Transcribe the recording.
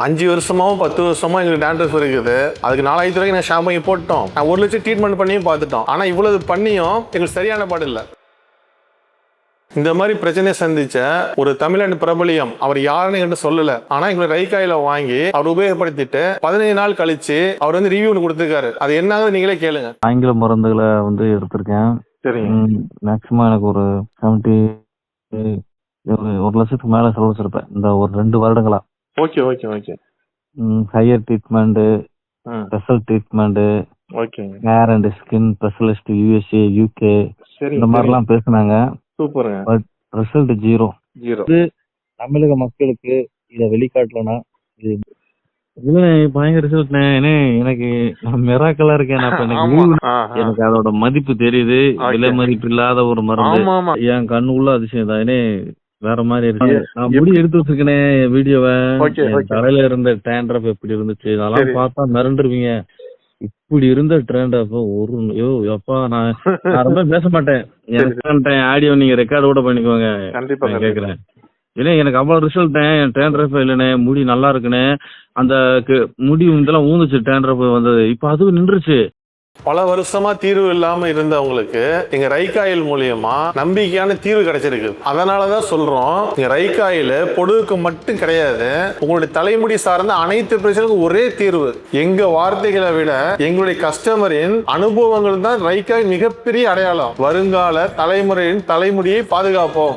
5 வருஷமாவும் 10 வருஷமா எங்களுக்கு டேண்ட்ரஃப் இருக்குது. அதுக்கு 4000 ரூபாய்க்கு நான் ஷாம்பு வாங்கி போட்டோம். நான் 1 லட்சம் ட்ரீட்மெண்ட் பண்ணியும் பார்த்துட்டோம். ஆனால் இவ்வளவு பண்ணியும் எங்களுக்கு சரியான பாடு இல்லை. இந்த மாதிரி பிரச்சனையை சந்திச்ச ஒரு தமிழ்நாடு பிரபலியம், அவர் யாருன்னு என்கிட்ட சொல்லல. ஆனா எங்களை ரைக்காயில வாங்கி அவர் உபயோகப்படுத்திட்டு 15 நாள் கழிச்சு அவர் வந்து ரிவ்யூ கொடுத்துருக்காரு. அது என்னது நீங்களே கேளுங்க. ஆங்கில மருந்துகளை வந்து எடுத்திருக்கேன். சரிங்க. மேக்சிமம் எனக்கு ஒரு 70 1 லட்சத்துக்கு மேல செலவழிச்சிருப்பேன் இந்த ஒரு 2 வருடங்களா. Okay okay okay. Higher treatment, special treatment, hair and skin specialist USA UK இந்த மாதிரிலாம் பேசினாங்க. சூப்பருங்க. But result zero. தமிழக மக்களுக்கு இதை வெளிக்காட்டலனா இது பயங்கர ரிசல்ட். எனக்கு மிராக்கலா இருக்கேன். எனக்கு அதோட மதிப்பு தெரியுது. விலை மதிப்பு இல்லாத ஒரு மருந்து என் கண்ணுக்குள்ள அதிசயம் தான். வேற மாதிரி இருக்கு. நான் முடி எடுத்து வச்சிருக்கேனே வீடியோவை, தலையில இருந்த டேண்ட்ரஃப் எப்படி இருந்துச்சு அதெல்லாம் பார்த்தா மிரண்டுருவீங்க. இப்படி இருந்த ட்ரெண்ட் ஒரு எப்பா நான் ரொம்ப பேச மாட்டேன். ஆடியோ நீங்க ரெக்கார்ட் கூட பண்ணிக்கோங்க. கேக்குறேன். ஏன்னா எனக்கு அவ்வளவு ரிசல்ட் டேண்ட்ரஃப் இல்லைனே, முடி நல்லா இருக்குனே, அந்த முடி இதெல்லாம் ஊந்துச்சு டேண்ட்ரஃப் வந்தது. இப்ப அதுவும் நின்றுச்சு. பல வருஷமா தீர்வு இல்லாம இருந்தவங்களுக்கு எங்க ரைக்காயில் மூலியமா நம்பிக்கையான தீர்வு கிடைச்சிருக்கு. அதனாலதான் சொல்றோம், எங்க ரைக்காயில் பொடுகுக்கு மட்டும் கிடையாது, உங்களுடைய தலைமுடி சார்ந்த அனைத்து பிரச்சனைக்கும் ஒரே தீர்வு. எங்க வார்த்தைகளை விட எங்களுடைய கஸ்டமரின் அனுபவங்கள் தான் ரைக்காயில் மிகப்பெரிய அடையாளம். வருங்கால தலைமுறையின் தலைமுடியை பாதுகாப்போம்.